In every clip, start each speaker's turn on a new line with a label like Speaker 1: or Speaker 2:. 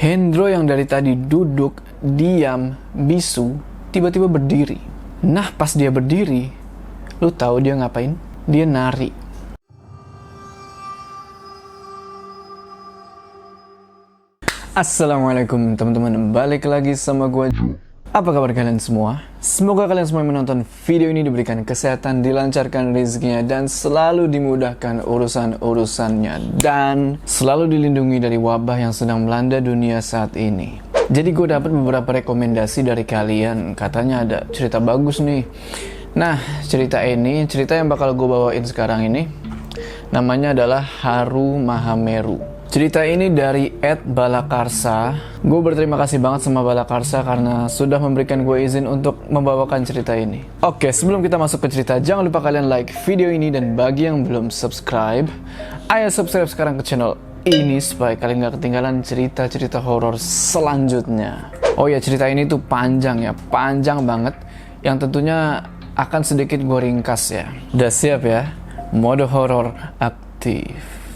Speaker 1: Hendro yang dari tadi duduk, diam, bisu, tiba-tiba berdiri. Nah, pas dia berdiri, lu tahu dia ngapain? Dia nari. Assalamualaikum teman-teman, balik lagi sama gue. Apa kabar kalian semua? Semoga kalian semua yang menonton video ini diberikan kesehatan, dilancarkan rezekinya, dan selalu dimudahkan urusan-urusannya, dan selalu dilindungi dari wabah yang sedang melanda dunia saat ini. Jadi gue dapat beberapa rekomendasi dari kalian, katanya ada cerita bagus nih. Nah, cerita yang bakal gue bawain sekarang ini namanya adalah Haru Mahameru. Cerita ini dari @balakarsa. Gue berterima kasih banget sama Balakarsa karena sudah memberikan gue izin untuk membawakan cerita ini. Oke, sebelum kita masuk ke cerita, jangan lupa kalian like video ini, dan bagi yang belum subscribe, ayo subscribe sekarang ke channel ini supaya kalian gak ketinggalan cerita-cerita horor selanjutnya. Oh ya, cerita ini tuh panjang ya, panjang banget, yang tentunya akan sedikit gue ringkas ya. Udah siap ya? Mode horor aktif.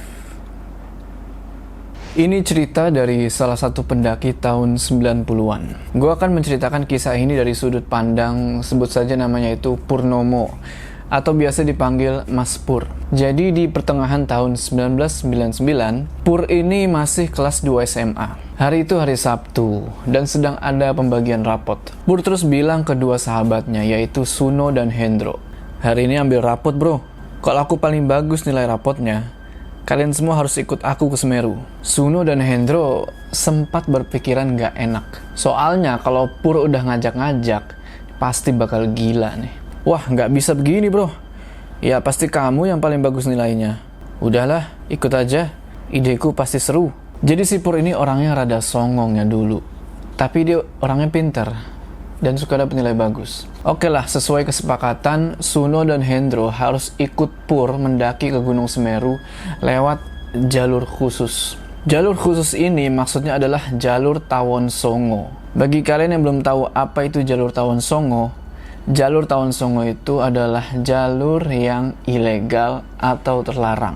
Speaker 1: Ini cerita dari salah satu pendaki tahun 90-an. Gue akan menceritakan kisah ini dari sudut pandang, sebut saja namanya itu Purnomo, atau biasa dipanggil Mas Pur. Jadi di pertengahan tahun 1999, Pur ini masih kelas 2 SMA. Hari itu hari Sabtu, dan sedang ada pembagian rapot. Pur terus bilang ke dua sahabatnya, yaitu Suno dan Hendro. Hari ini ambil rapot bro, kalau aku paling bagus nilai rapotnya, kalian semua harus ikut aku ke Semeru. Suno dan Hendro sempat berpikiran gak enak. Soalnya kalau Pur udah ngajak-ngajak, pasti bakal gila nih. Wah, gak bisa begini bro. Ya pasti kamu yang paling bagus nilainya. Udahlah, ikut aja. Ideku pasti seru. Jadi si Pur ini orangnya rada songongnya dulu. Tapi dia orangnya pinter dan suka dapat nilai bagus. Oke lah, sesuai kesepakatan, Suno dan Hendro harus ikut Pur mendaki ke Gunung Semeru lewat jalur khusus. Jalur khusus ini maksudnya adalah jalur Tawon Songo. Bagi kalian yang belum tahu apa itu jalur Tawon Songo itu adalah jalur yang ilegal atau terlarang.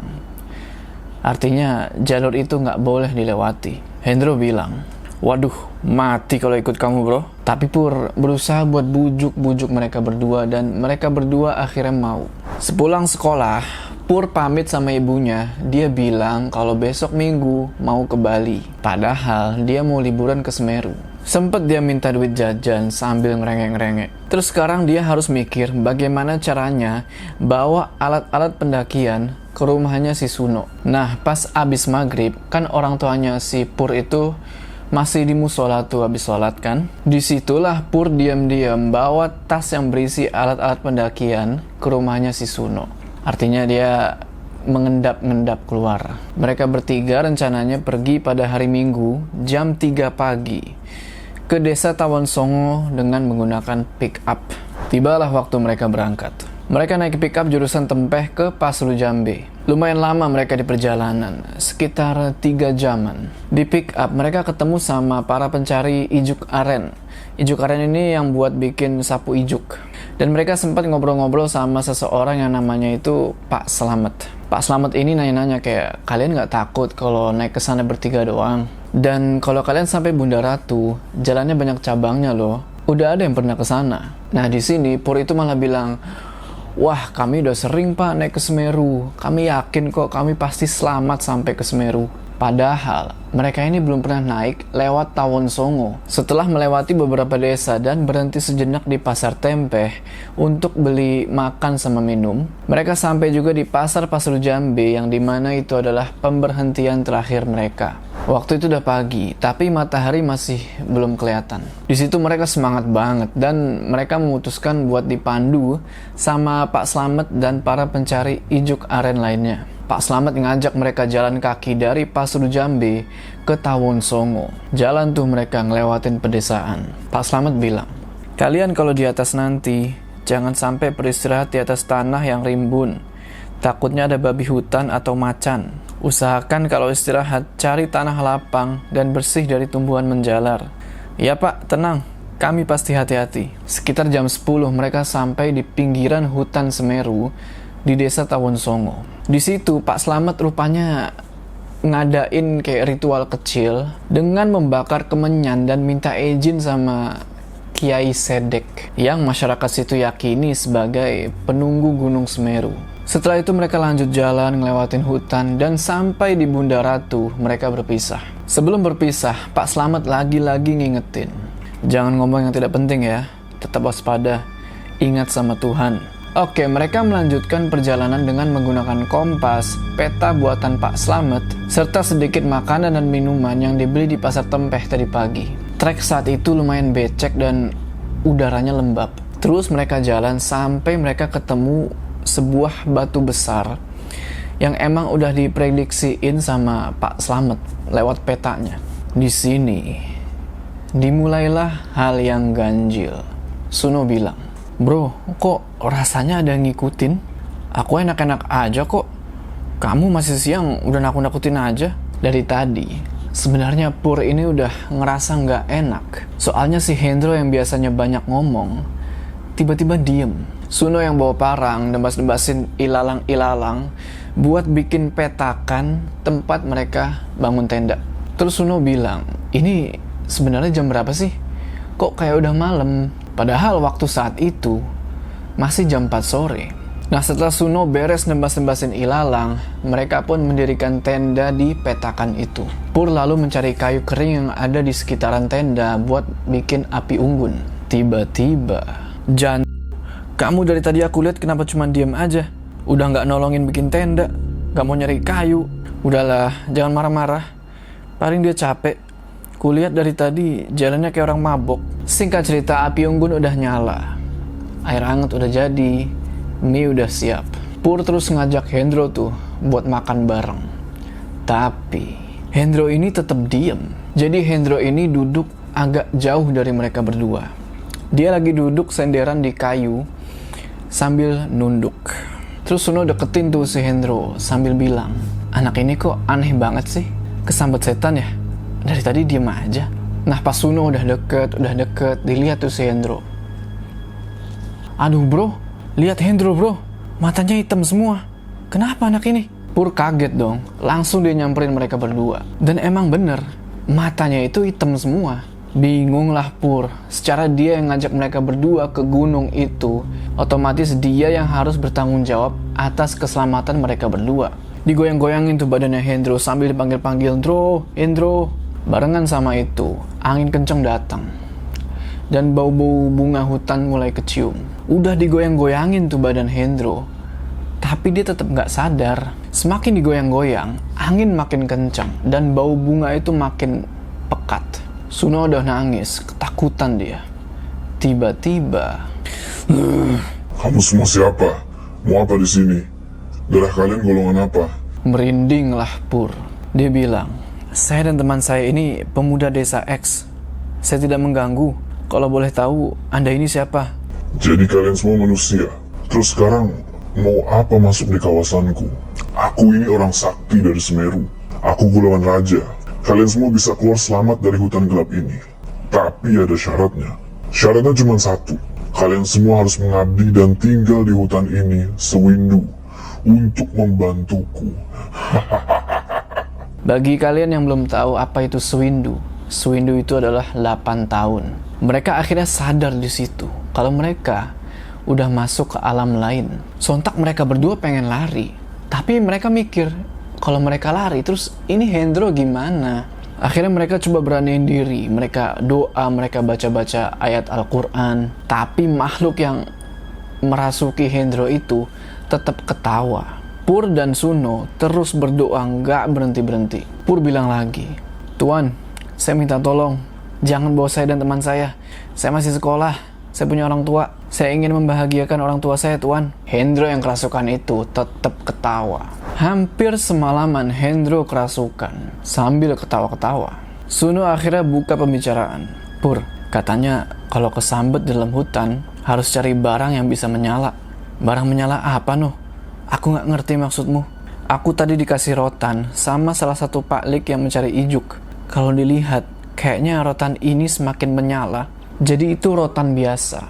Speaker 1: Artinya jalur itu nggak boleh dilewati. Hendro bilang, waduh, mati kalau ikut kamu bro. Tapi Pur berusaha buat bujuk-bujuk mereka berdua, dan mereka berdua akhirnya mau. Sepulang sekolah, Pur pamit sama ibunya. Dia bilang kalau besok Minggu mau ke Bali. Padahal dia mau liburan ke Semeru. Sempet dia minta duit jajan sambil ngerengek-ngerengek. Terus sekarang dia harus mikir bagaimana caranya bawa alat-alat pendakian ke rumahnya si Suno. Nah, pas abis maghrib, kan orang tuanya si Pur itu masih di musola tuh habis sholat kan. Disitulah Pur diam-diam bawa tas yang berisi alat-alat pendakian ke rumahnya si Suno. Artinya dia mengendap-endap keluar. Mereka bertiga rencananya pergi pada hari Minggu jam 3 pagi ke desa Tawon Songo dengan menggunakan pick up. Tibalah waktu mereka berangkat. Mereka naik pick up jurusan Tempeh ke Pasru Jambe. Lumayan lama mereka di perjalanan, sekitar 3 jaman. Di pick up mereka ketemu sama para pencari ijuk aren. Ijuk aren ini yang buat bikin sapu ijuk. Dan mereka sempat ngobrol-ngobrol sama seseorang yang namanya itu Pak Slamet. Pak Slamet ini nanya-nanya kayak, kalian nggak takut kalau naik ke sana bertiga doang? Dan kalau kalian sampai Bunda Ratu, jalannya banyak cabangnya loh. Udah ada yang pernah ke sana. Nah di sini Pur itu malah bilang, wah, kami udah sering pak naik ke Semeru. Kami yakin kok kami pasti selamat sampai ke Semeru. Padahal mereka ini belum pernah naik lewat Tawon Songo. Setelah melewati beberapa desa dan berhenti sejenak di Pasar Tempeh untuk beli makan sama minum, mereka sampai juga di Pasar Pasru Jambe yang dimana itu adalah pemberhentian terakhir mereka. Waktu itu udah pagi, tapi matahari masih belum kelihatan. Di situ mereka semangat banget dan mereka memutuskan buat dipandu sama Pak Slamet dan para pencari ijuk aren lainnya. Pak Slamet ngajak mereka jalan kaki dari Pasru Jambe ke Tawon Songo. Jalan tuh mereka ngelewatin pedesaan. Pak Slamet bilang, kalian kalau di atas nanti, jangan sampai beristirahat di atas tanah yang rimbun. Takutnya ada babi hutan atau macan. Usahakan kalau istirahat, cari tanah lapang dan bersih dari tumbuhan menjalar. Ya pak, tenang, kami pasti hati-hati. Sekitar jam 10 mereka sampai di pinggiran hutan Semeru di desa Tawon Songo. Di situ Pak Slamet rupanya ngadain kayak ritual kecil dengan membakar kemenyan dan minta izin sama Kiai Sedek yang masyarakat situ yakini sebagai penunggu Gunung Semeru. Setelah itu mereka lanjut jalan ngelewatin hutan dan sampai di Bunda Ratu mereka berpisah. Sebelum berpisah, Pak Slamet lagi-lagi ngingetin, jangan ngomong yang tidak penting ya, tetap waspada, ingat sama Tuhan. Oke, mereka melanjutkan perjalanan dengan menggunakan kompas, peta buatan Pak Slamet, serta sedikit makanan dan minuman yang dibeli di pasar Tempeh tadi pagi. Trek saat itu lumayan becek dan udaranya lembab. Terus mereka jalan sampai mereka ketemu sebuah batu besar yang emang udah diprediksiin sama Pak Slamet lewat petanya. Di sini dimulailah hal yang ganjil. Suno bilang, "Bro, kok rasanya ada yang ngikutin? Aku enak-enak aja kok. Kamu masih siang udah nakut-nakutin aja." Dari tadi, sebenarnya Pur ini udah ngerasa nggak enak. Soalnya si Hendro yang biasanya banyak ngomong, tiba-tiba diem. Suno yang bawa parang, dembas-dembasin ilalang-ilalang buat bikin petakan tempat mereka bangun tenda. Terus Suno bilang, "Ini sebenarnya jam berapa sih? Kok kayak udah malam?" Padahal waktu saat itu masih jam 4 sore. Nah, setelah Suno beres nembas-nembasin ilalang, mereka pun mendirikan tenda di petakan itu. Pur lalu mencari kayu kering yang ada di sekitaran tenda buat bikin api unggun. Tiba-tiba, kamu dari tadi aku lihat kenapa cuma diem aja? Udah nggak nolongin bikin tenda, nggak mau nyari kayu. Udahlah, jangan marah-marah. Paling dia capek. Kulihat dari tadi jalannya kayak orang mabok. Singkat cerita, api unggun udah nyala. Air hangat udah jadi, mie udah siap. Pur terus ngajak Hendro tuh buat makan bareng. Tapi Hendro ini tetap diem. Jadi Hendro ini duduk agak jauh dari mereka berdua. Dia lagi duduk senderan di kayu sambil nunduk. Terus Suno deketin tuh si Hendro sambil bilang, "Anak ini kok aneh banget sih? Kesambet setan ya? Dari tadi diem aja." Nah, pas Suno udah deket, dilihat tuh si Hendro. "Aduh bro, lihat Hendro bro, matanya hitam semua. Kenapa anak ini?" Pur kaget dong, langsung dia nyamperin mereka berdua. Dan emang bener, matanya itu hitam semua. Bingung lah Pur, secara dia yang ngajak mereka berdua ke gunung itu, otomatis dia yang harus bertanggung jawab atas keselamatan mereka berdua. Digoyang-goyangin tuh badannya Hendro sambil dipanggil-panggil, Hendro. Barengan sama itu, angin kenceng datang. Dan bau-bau bunga hutan mulai kecium. Udah digoyang-goyangin tuh badan Hendro, tapi dia tetap nggak sadar. Semakin digoyang-goyang, angin makin kencang dan bau bunga itu makin pekat. Suno udah nangis, ketakutan dia. Tiba-tiba,
Speaker 2: "Kamu semua siapa? Mau apa di sini? Darah kalian golongan apa?"
Speaker 1: merindinglah Pur. Dia bilang, "Saya dan teman saya ini pemuda desa X. Saya tidak mengganggu. Kalau boleh tahu, Anda ini siapa?"
Speaker 2: "Jadi kalian semua manusia. Terus sekarang mau apa masuk di kawasanku? Aku ini orang sakti dari Semeru. Aku golongan raja. Kalian semua bisa keluar selamat dari hutan gelap ini. Tapi ada syaratnya. Syaratnya cuma satu. Kalian semua harus mengabdi dan tinggal di hutan ini sewindu untuk membantuku."
Speaker 1: Bagi kalian yang belum tahu apa itu sewindu, sewindu itu adalah 8 tahun. Mereka akhirnya sadar di situ kalau mereka udah masuk ke alam lain. Sontak mereka berdua pengen lari, tapi mereka mikir kalau mereka lari terus ini Hendro gimana? Akhirnya mereka coba beraniin diri, mereka doa, mereka baca-baca ayat Al-Quran. Tapi makhluk yang merasuki Hendro itu tetap ketawa. Pur dan Suno terus berdoa nggak berhenti-berhenti. Pur bilang lagi, "Tuan, saya minta tolong, jangan bawa saya dan teman saya. Saya masih sekolah, saya punya orang tua. Saya ingin membahagiakan orang tua saya, Tuan." Hendro yang kerasukan itu tetap ketawa. Hampir semalaman Hendro kerasukan sambil ketawa-ketawa. Suno akhirnya buka pembicaraan. "Pur, katanya kalau kesambet dalam hutan harus cari barang yang bisa menyala." "Barang menyala apa noh? Aku nggak ngerti maksudmu." "Aku tadi dikasih rotan sama salah satu paklik yang mencari ijuk. Kalau dilihat, kayaknya rotan ini semakin menyala. Jadi itu rotan biasa.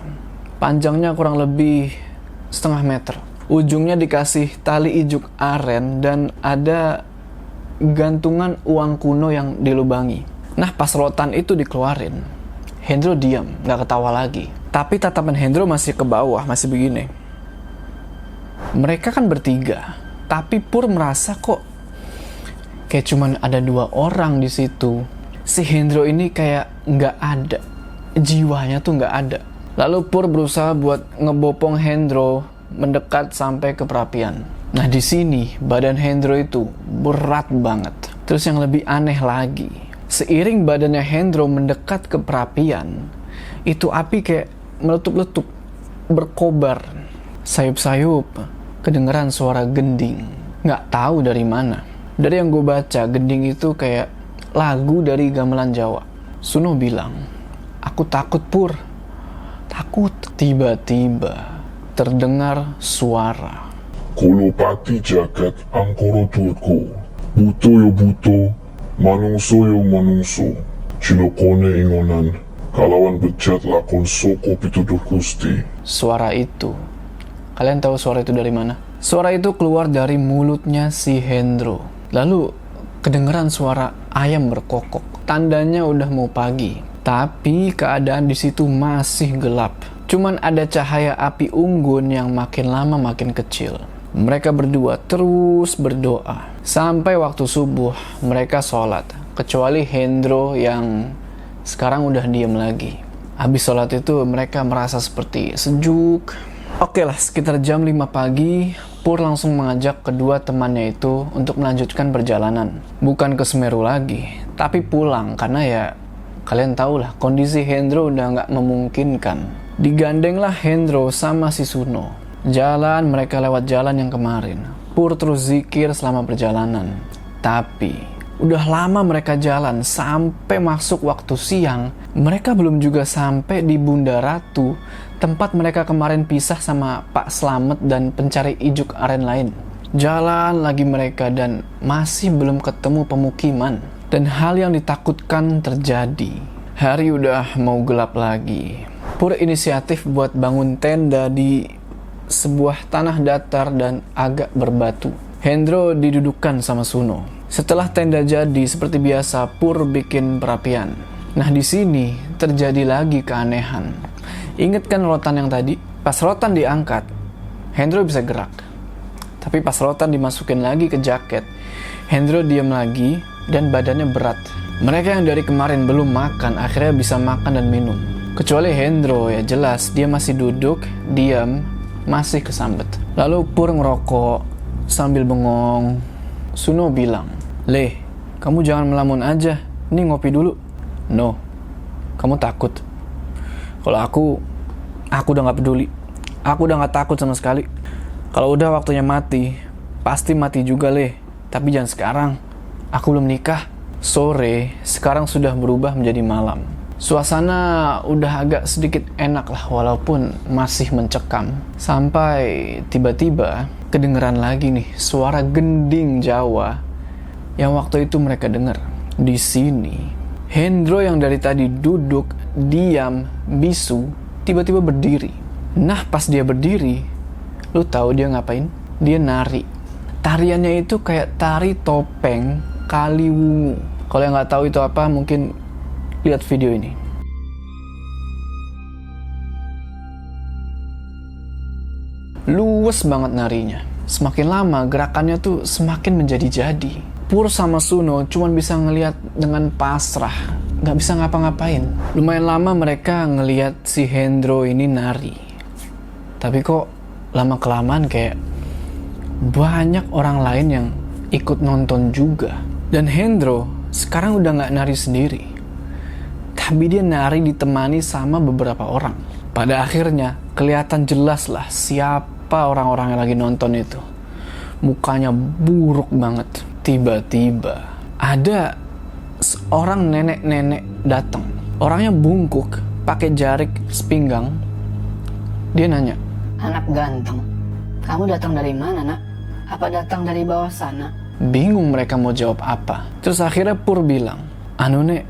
Speaker 1: Panjangnya kurang lebih 1,5 meter. Ujungnya dikasih tali ijuk aren dan ada gantungan uang kuno yang dilubangi. Nah pas rotan itu dikeluarin, Hendro diam, gak ketawa lagi. Tapi tatapan Hendro masih ke bawah, masih begini. Mereka kan bertiga, tapi Pur merasa kok kayak cuman ada 2 orang di situ. Si Hendro ini kayak nggak ada, jiwanya tuh nggak ada. Lalu Pur berusaha buat ngebopong Hendro mendekat sampai ke perapian. Nah di sini badan Hendro itu berat banget. Terus yang lebih aneh lagi, seiring badannya Hendro mendekat ke perapian, itu api kayak meletup-letup, berkobar, sayup-sayup, kedengeran suara gending. Nggak tahu dari mana. Dari yang gue baca, gending itu kayak lagu dari gamelan Jawa. Suno bilang, aku takut Pur, takut. Tiba-tiba terdengar suara.
Speaker 2: Kolopati jagat angkoro turko, buto yo buto, manungso yo manungso, cilokone ingonan, kalawan bejat lakon soko pituduh gusti.
Speaker 1: Suara itu, kalian tahu suara itu dari mana? Suara itu keluar dari mulutnya si Hendro. Lalu kedengeran suara ayam berkokok. Tandanya udah mau pagi. Tapi keadaan di situ masih gelap. Cuman ada cahaya api unggun yang makin lama makin kecil. Mereka berdua terus berdoa. Sampai waktu subuh mereka sholat. Kecuali Hendro yang sekarang udah diam lagi. Habis sholat itu mereka merasa seperti sejuk. Oke lah, sekitar jam 5 pagi, Pur langsung mengajak kedua temannya itu untuk melanjutkan perjalanan. Bukan ke Semeru lagi, tapi pulang karena ya kalian tahulah kondisi Hendro udah nggak memungkinkan. Digandenglah Hendro sama si Suno. Jalan mereka lewat jalan yang kemarin. Pur terus zikir selama perjalanan. Tapi udah lama mereka jalan sampai masuk waktu siang. Mereka belum juga sampai di Bunda Ratu, tempat mereka kemarin pisah sama Pak Slamet dan pencari ijuk aren lain. Jalan lagi mereka dan masih belum ketemu pemukiman. Dan hal yang ditakutkan terjadi. Hari udah mau gelap lagi. Pur inisiatif buat bangun tenda di sebuah tanah datar dan agak berbatu. Hendro didudukkan sama Suno. Setelah tenda jadi, seperti biasa, Pur bikin perapian. Nah di sini terjadi lagi keanehan. Ingat kan rotan yang tadi? Pas rotan diangkat, Hendro bisa gerak. Tapi pas rotan dimasukin lagi ke jaket, Hendro diam lagi dan badannya berat. Mereka yang dari kemarin belum makan, akhirnya bisa makan dan minum. Kecuali Hendro, ya jelas dia masih duduk, diam, masih kesambet. Lalu Pur ngerokok sambil bengong. Suno bilang, "Leh, kamu jangan melamun aja, ini ngopi dulu." "No, kamu takut." "Kalau aku udah gak peduli. Aku udah gak takut sama sekali. Kalau udah waktunya mati, pasti mati juga Leh. Tapi jangan sekarang, aku belum nikah." Sore, sekarang sudah berubah menjadi malam. Suasana udah agak sedikit enak lah, walaupun masih mencekam. Sampai tiba-tiba kedengeran lagi nih suara gending Jawa yang waktu itu mereka dengar. Di sini, Hendro yang dari tadi duduk, diam, bisu, tiba-tiba berdiri. Nah pas dia berdiri, lu tahu dia ngapain? Dia nari. Tariannya itu kayak tari topeng Kaliwungu. Kalau yang nggak tahu itu apa, mungkin lihat video ini. Luwes banget narinya. Semakin lama gerakannya tuh semakin menjadi-jadi. Pur sama Suno cuman bisa ngelihat dengan pasrah, nggak bisa ngapa-ngapain. Lumayan lama mereka ngelihat si Hendro ini nari. Tapi kok lama-kelamaan kayak banyak orang lain yang ikut nonton juga. Dan Hendro sekarang udah nggak nari sendiri. Tapi dia nari ditemani sama beberapa orang. Pada akhirnya kelihatan jelas lah siapa orang-orang yang lagi nonton itu. Mukanya buruk banget. Tiba-tiba ada seorang nenek-nenek datang. Orangnya bungkuk, pakai jarik sepinggang. Dia nanya,
Speaker 3: "Anak ganteng, kamu datang dari mana, Nak? Apa datang dari bawah sana?"
Speaker 1: Bingung mereka mau jawab apa. Terus akhirnya Pur bilang, "Anu Nek,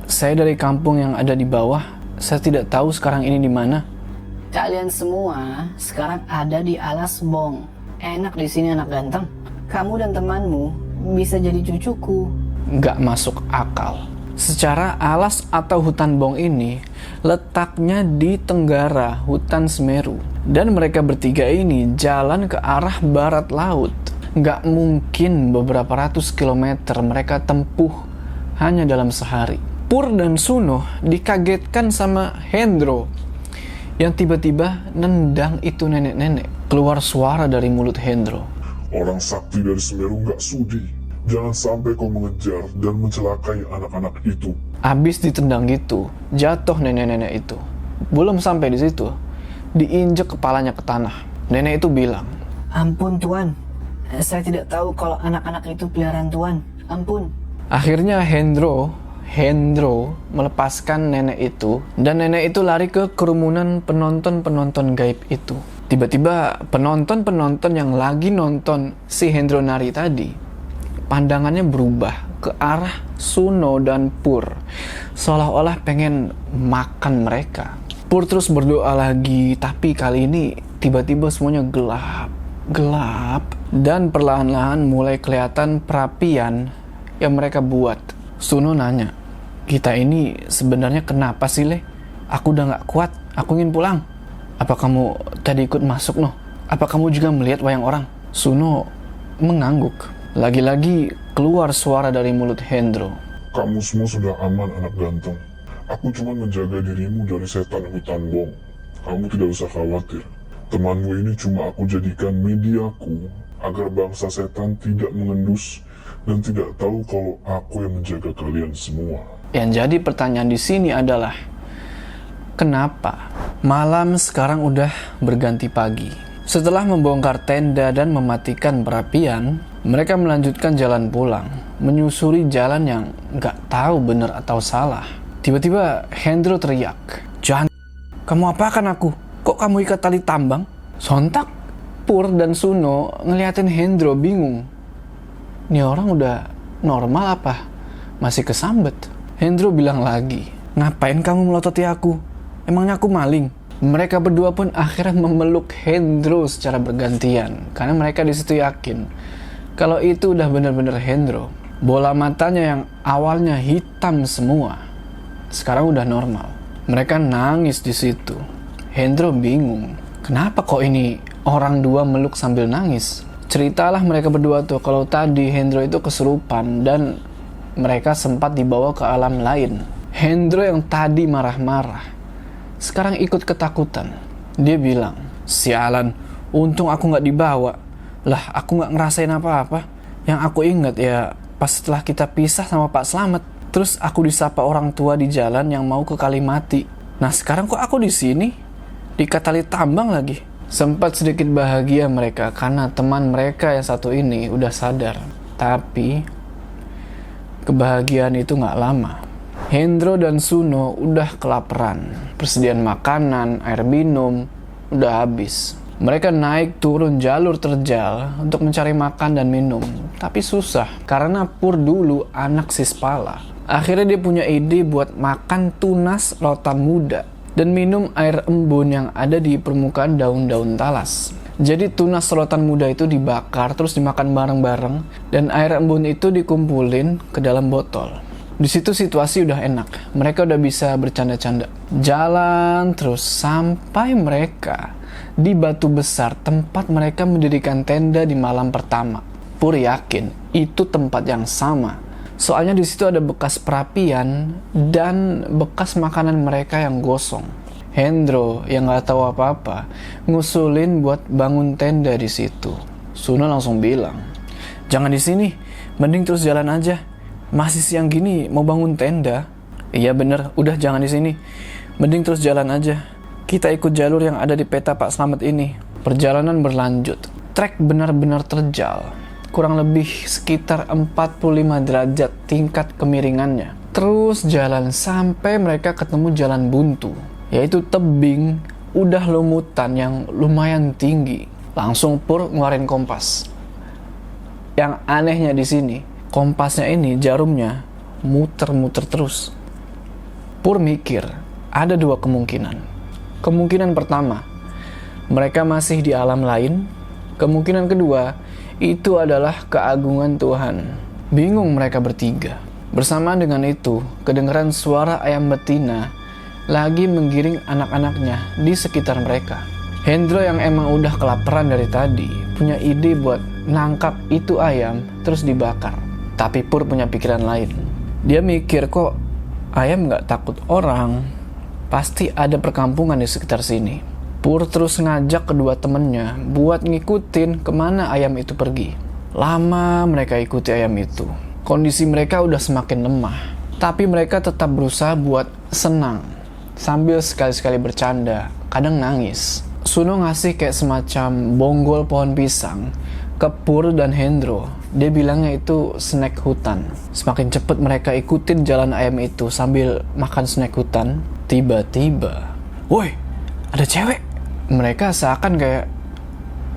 Speaker 1: saya dari kampung yang ada di bawah. Saya tidak tahu sekarang ini di mana."
Speaker 3: "Kalian semua sekarang ada di Alas Bong. Enak di sini, anak ganteng. Kamu dan temanmu bisa jadi cucuku.
Speaker 1: Nggak masuk akal. Secara alas atau hutan Bong ini letaknya di tenggara hutan Semeru. Dan mereka bertiga ini jalan ke arah barat laut. Nggak mungkin beberapa ratus kilometer mereka tempuh hanya dalam sehari. Pur dan Suno dikagetkan sama Hendro yang tiba-tiba nendang itu nenek-nenek. Keluar suara dari mulut Hendro.
Speaker 2: Orang sakti dari Semeru nggak sudi. Jangan sampai kau mengejar dan mencelakai anak-anak itu.
Speaker 1: Abis ditendang gitu, jatuh nenek-nenek itu. Belum sampai di situ, diinjek kepalanya ke tanah. Nenek itu bilang,
Speaker 3: Ampun Tuan, saya tidak tahu kalau anak-anak itu peliharaan Tuan. Ampun.
Speaker 1: akhirnya Hendro melepaskan nenek itu, dan nenek itu lari ke kerumunan penonton-penonton gaib itu. Tiba-tiba penonton-penonton yang lagi nonton si Hendro nari tadi, pandangannya berubah ke arah Suno dan Pur, seolah-olah pengen makan mereka. Pur terus berdoa lagi, tapi kali ini tiba-tiba semuanya gelap, dan perlahan-lahan mulai kelihatan perapian yang mereka buat. Suno nanya, kita ini sebenarnya kenapa sih, Le? Aku udah gak kuat, aku ingin pulang. Apa kamu tadi ikut masuk, no? Apa kamu juga melihat wayang orang? Suno mengangguk. Lagi-lagi keluar suara dari mulut Hendro.
Speaker 2: Kamu semua sudah aman, anak ganteng. Aku cuma menjaga dirimu dari setan hutan Bong. Kamu tidak usah khawatir. Temanmu ini cuma aku jadikan mediaku agar bangsa setan tidak mengendus dan tidak tahu kalau aku yang menjaga kalian semua.
Speaker 1: Yang jadi pertanyaan di sini adalah, kenapa malam sekarang udah berganti pagi? Setelah membongkar tenda dan mematikan perapian, mereka melanjutkan jalan pulang, menyusuri jalan yang nggak tahu benar atau salah. Tiba-tiba Hendro teriak, "Jangan, kamu apakan aku? Kok kamu ikat tali tambang?" Sontak Pur dan Suno ngeliatin Hendro bingung. Ini orang udah normal apa? Masih kesambet? Hendro bilang lagi, "Ngapain kamu melototi aku? Emangnya aku maling?" Mereka berdua pun akhirnya memeluk Hendro secara bergantian, karena mereka disitu yakin kalau itu udah bener-bener Hendro. Bola matanya yang awalnya hitam semua, sekarang udah normal. Mereka nangis di situ. Hendro bingung, kenapa kok ini orang dua meluk sambil nangis? Ceritalah mereka berdua tuh kalau tadi Hendro itu kesurupan dan mereka sempat dibawa ke alam lain. Hendro yang tadi marah-marah sekarang ikut ketakutan. Dia bilang, "Sialan, untung aku nggak dibawa. Lah, aku nggak ngerasain apa-apa. Yang aku ingat ya pas setelah kita pisah sama Pak Slamet. Terus aku disapa orang tua di jalan yang mau ke Kalimati. Nah sekarang kok aku di sini? Diikat tali tambang lagi." Sempat sedikit bahagia mereka karena teman mereka yang satu ini udah sadar. Tapi kebahagiaan itu nggak lama. Hendro dan Suno udah kelaparan. Persediaan makanan, air minum udah habis. Mereka naik turun jalur terjal untuk mencari makan dan minum. Tapi susah karena Pur dulu anak Sispala. Akhirnya dia punya ide buat makan tunas rotan muda dan minum air embun yang ada di permukaan daun-daun talas. Jadi tunas rotan muda itu dibakar terus dimakan bareng-bareng dan air embun itu dikumpulin ke dalam botol. Di situ situasi udah enak, mereka udah bisa bercanda-canda. Jalan terus sampai mereka di batu besar tempat mereka mendirikan tenda di malam pertama. Pur yakin itu tempat yang sama. Soalnya di situ ada bekas perapian dan bekas makanan mereka yang gosong. Hendro yang nggak tahu apa-apa ngusulin buat bangun tenda di situ. Suno langsung bilang, "Jangan di sini, mending terus jalan aja. Masih siang gini mau bangun tenda?" "Iya bener, udah jangan di sini. Mending terus jalan aja. Kita ikut jalur yang ada di peta Pak Slamet ini." Perjalanan berlanjut. Trek benar-benar terjal. Kurang lebih sekitar 45 derajat tingkat kemiringannya. Terus jalan sampai mereka ketemu jalan buntu, yaitu tebing udah lumutan yang lumayan tinggi. Langsung Pur ngeluarin kompas. Yang anehnya di sini, kompasnya ini jarumnya muter-muter terus. Pur mikir, ada dua kemungkinan. Kemungkinan pertama, mereka masih di alam lain. Kemungkinan kedua, itu adalah keagungan Tuhan. Bingung mereka bertiga. Bersamaan dengan itu, kedengaran suara ayam betina lagi menggiring anak-anaknya di sekitar mereka. Hendro yang emang udah kelaparan dari tadi, punya ide buat nangkap itu ayam terus dibakar. Tapi Pur punya pikiran lain. Dia mikir, kok ayam nggak takut orang? Pasti ada perkampungan di sekitar sini. Pur terus ngajak kedua temennya buat ngikutin kemana ayam itu pergi. Lama mereka ikuti ayam itu. Kondisi mereka udah semakin lemah. Tapi mereka tetap berusaha buat senang. Sambil sekali-sekali bercanda, kadang nangis. Suno ngasih kayak semacam bonggol pohon pisang ke Pur dan Hendro. Dia bilangnya itu snack hutan. Semakin cepat mereka ikutin jalan ayam itu sambil makan snack hutan, tiba-tiba, woi, ada cewek. Mereka seakan kayak,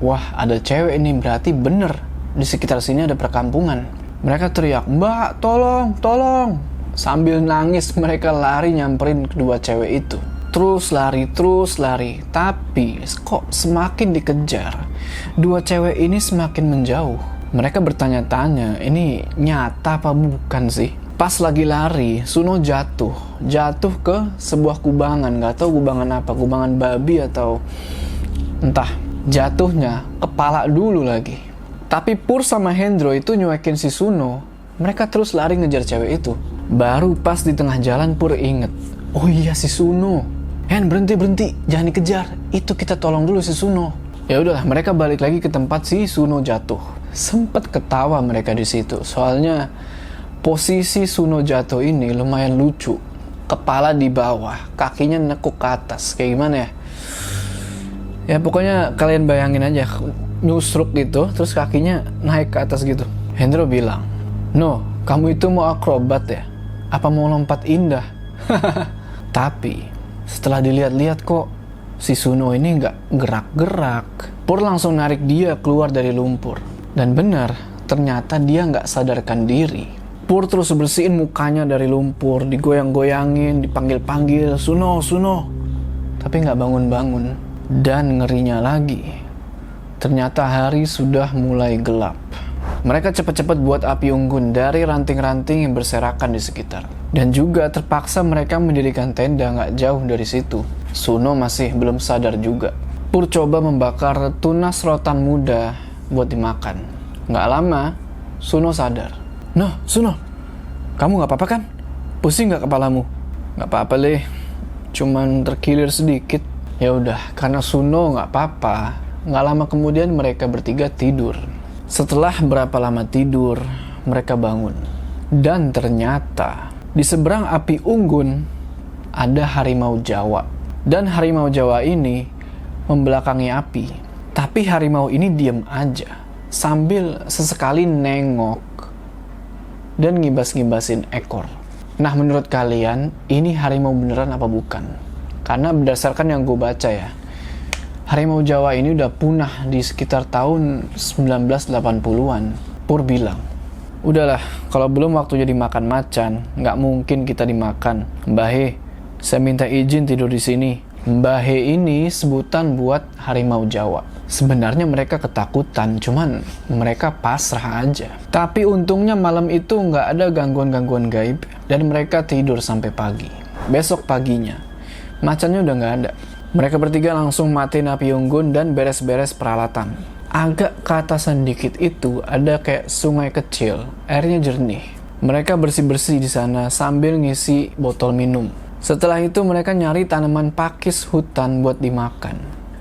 Speaker 1: wah, ada cewek ini, berarti bener di sekitar sini ada perkampungan. Mereka teriak, "Mbak, tolong, tolong!" Sambil nangis mereka lari nyamperin kedua cewek itu. Terus lari. Tapi kok semakin dikejar, dua cewek ini semakin menjauh. Mereka bertanya-tanya, ini nyata apa bukan sih? Pas lagi lari, Suno jatuh ke sebuah kubangan. Gak tahu kubangan apa, kubangan babi atau entah. Jatuhnya kepala dulu lagi. Tapi Pur sama Hendro itu nyuekin si Suno. Mereka terus lari ngejar cewek itu. Baru pas di tengah jalan Pur inget, oh iya si Suno. Hen, berhenti, jangan dikejar. Itu kita tolong dulu si Suno. Ya udahlah, mereka balik lagi ke tempat si Suno jatuh. Sempet ketawa mereka di situ. Soalnya posisi Suno jatuh ini lumayan lucu. Kepala di bawah, kakinya nekuk ke atas. Kayak gimana ya? Ya pokoknya kalian bayangin aja, nyusruk gitu, terus kakinya naik ke atas gitu. Hendro bilang, "No, kamu itu mau akrobat ya? Apa mau lompat indah?" Tapi setelah dilihat-lihat kok si Suno ini nggak gerak-gerak. Pur langsung narik dia keluar dari lumpur. Dan benar, ternyata dia nggak sadarkan diri. Pur terus bersihin mukanya dari lumpur, digoyang-goyangin, dipanggil-panggil, "Suno, Suno." Tapi nggak bangun-bangun. Dan ngerinya lagi, ternyata hari sudah mulai gelap. Mereka cepat-cepat buat api unggun dari ranting-ranting yang berserakan di sekitar. Dan juga terpaksa mereka mendirikan tenda nggak jauh dari situ. Suno masih belum sadar juga. Pur coba membakar tunas rotan muda buat dimakan. Nggak lama, Suno sadar. "Noh, Suno, kamu nggak apa-apa kan? Pusing nggak kepalamu?" "Nggak apa-apa, Le. Cuman terkilir sedikit." Ya udah, karena Suno nggak apa-apa, nggak lama kemudian mereka bertiga tidur. Setelah berapa lama tidur, mereka bangun. Dan ternyata di seberang api unggun ada harimau Jawa. Dan harimau Jawa ini membelakangi api. Tapi harimau ini diam aja sambil sesekali nengok dan ngibas-ngibasin ekor. Nah, menurut kalian ini harimau beneran apa bukan? Karena berdasarkan yang gue baca ya, harimau Jawa ini udah punah di sekitar tahun 1980-an. Pur bilang, "Udahlah, kalau belum waktunya dimakan macan, nggak mungkin kita dimakan. Mbah He, saya minta izin tidur di sini." Mbah He ini sebutan buat harimau Jawa. Sebenarnya mereka ketakutan, cuman mereka pasrah aja. Tapi untungnya malam itu nggak ada gangguan-gangguan gaib, dan mereka tidur sampai pagi. Besok paginya, macannya udah nggak ada. Mereka bertiga langsung matiin api unggun dan beres-beres peralatan. Agak ke atasan dikit itu ada kayak sungai kecil, airnya jernih. Mereka bersih-bersih di sana sambil ngisi botol minum. Setelah itu mereka nyari tanaman pakis hutan buat dimakan.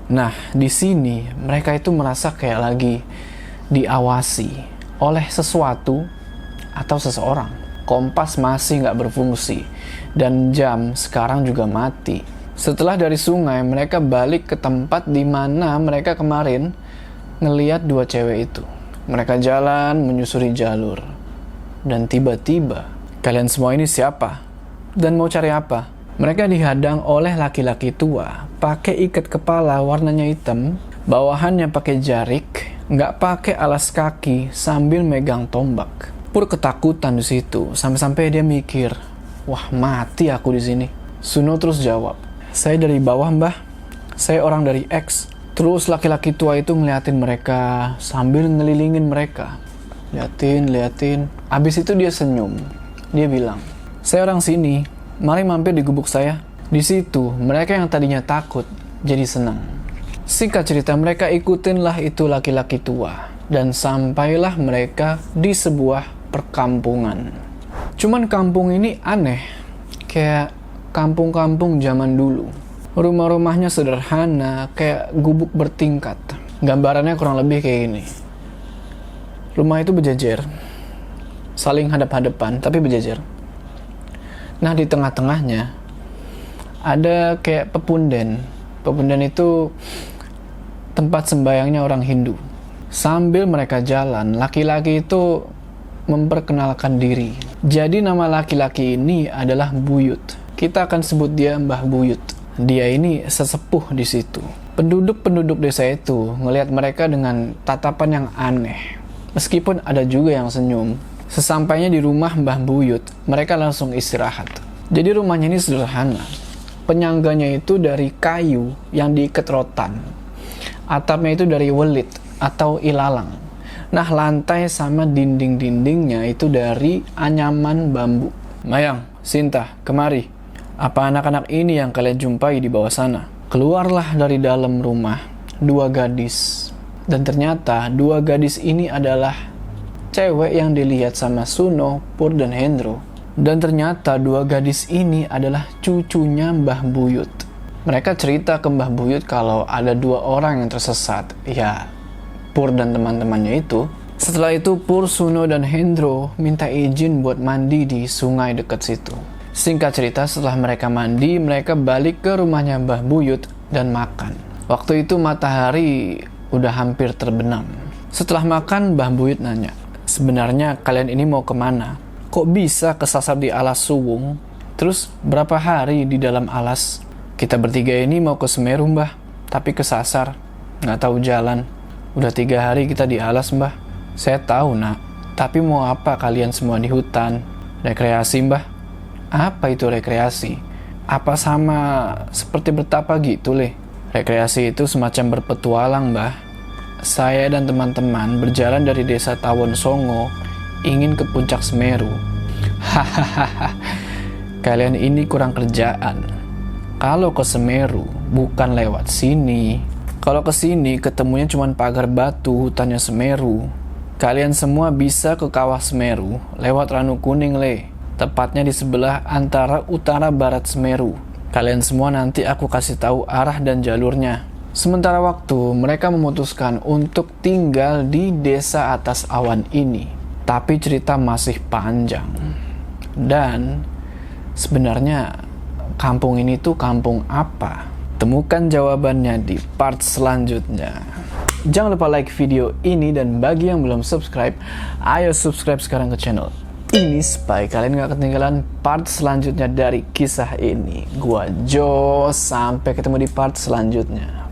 Speaker 1: Nah, di sini mereka itu merasa kayak lagi diawasi oleh sesuatu atau seseorang. Kompas masih nggak berfungsi dan jam sekarang juga mati. Setelah dari sungai, mereka balik ke tempat di mana mereka kemarin ngeliat dua cewek itu. Mereka jalan menyusuri jalur. Dan tiba-tiba, kalian semua ini siapa? Dan mau cari apa? Mereka dihadang oleh laki-laki tua, pakai ikat kepala warnanya hitam, bawahannya pakai jarik, nggak pakai alas kaki, sambil megang tombak. Pur ketakutan di situ, sampai-sampai dia mikir, wah mati aku di sini. Suno terus jawab, "Saya dari bawah, Mbah. Saya orang dari X. Terus laki-laki tua itu ngeliatin mereka sambil ngelilingin mereka. Liatin. Abis itu dia senyum. Dia bilang, "Saya orang sini, mari mampir di gubuk saya." Di situ, mereka yang tadinya takut jadi senang. Singkat cerita, mereka ikutinlah itu laki-laki tua. Dan sampailah mereka di sebuah perkampungan. Cuman kampung ini aneh. Kayak kampung-kampung zaman dulu. Rumah-rumahnya sederhana, kayak gubuk bertingkat. Gambarannya kurang lebih kayak gini. Rumah itu berjejer, saling hadap-hadapan, tapi berjejer. Nah, di tengah-tengahnya ada kayak pepunden. Pepunden itu tempat sembayangnya orang Hindu. Sambil mereka jalan, laki-laki itu memperkenalkan diri. Jadi nama laki-laki ini adalah Buyut. Kita akan sebut dia Mbah Buyut. Dia ini sesepuh di situ. Penduduk-penduduk desa itu ngelihat mereka dengan tatapan yang aneh. Meskipun ada juga yang senyum. Sesampainya di rumah Mbah Buyut, mereka langsung istirahat. Jadi rumahnya ini sederhana. Penyangganya itu dari kayu yang diikat rotan. Atapnya itu dari welit atau ilalang. Nah, lantai sama dinding-dindingnya itu dari anyaman bambu. Mayang, Sinta, kemari. Apa anak-anak ini yang kalian jumpai di bawah sana? Keluarlah dari dalam rumah dua gadis. Dan ternyata dua gadis ini adalah cewek yang dilihat sama Suno, Pur, dan Hendro. Dan ternyata dua gadis ini adalah cucunya Mbah Buyut. Mereka cerita ke Mbah Buyut kalau ada dua orang yang tersesat. Ya, Pur dan teman-temannya itu. Setelah itu Pur, Suno, dan Hendro minta izin buat mandi di sungai dekat situ. Singkat cerita, setelah mereka mandi, mereka balik ke rumahnya Mbah Buyut dan makan. Waktu itu matahari udah hampir terbenam. Setelah makan, Mbah Buyut nanya, "Sebenarnya kalian ini mau kemana? Kok bisa kesasar di alas Suwung? Terus berapa hari di dalam alas?" "Kita bertiga ini mau ke Semeru, Mbah, tapi kesasar. Nggak tahu jalan. Udah 3 hari kita di alas, Mbah." "Saya tahu, Nak. Tapi mau apa kalian semua di hutan? Rekreasi, Mbah." "Apa itu rekreasi? Apa sama seperti bertapa gitu, Le?" "Rekreasi itu semacam berpetualang, Mbah. Saya dan teman-teman berjalan dari desa Tawon Songo ingin ke puncak Semeru." "Hahaha, kalian ini kurang kerjaan. Kalau ke Semeru bukan lewat sini. Kalau ke sini ketemunya cuma pagar batu hutannya Semeru. Kalian semua bisa ke kawah Semeru lewat Ranu Kuning, Le. Tepatnya di sebelah antara utara barat Semeru. Kalian semua nanti aku kasih tahu arah dan jalurnya." Sementara waktu, mereka memutuskan untuk tinggal di desa atas awan ini. Tapi cerita masih panjang. Dan sebenarnya kampung ini tuh kampung apa? Temukan jawabannya di part selanjutnya. Jangan lupa like video ini, dan bagi yang belum subscribe, ayo subscribe sekarang ke channel ini supaya kalian gak ketinggalan part selanjutnya dari kisah ini. Gua Jo, sampai ketemu di part selanjutnya.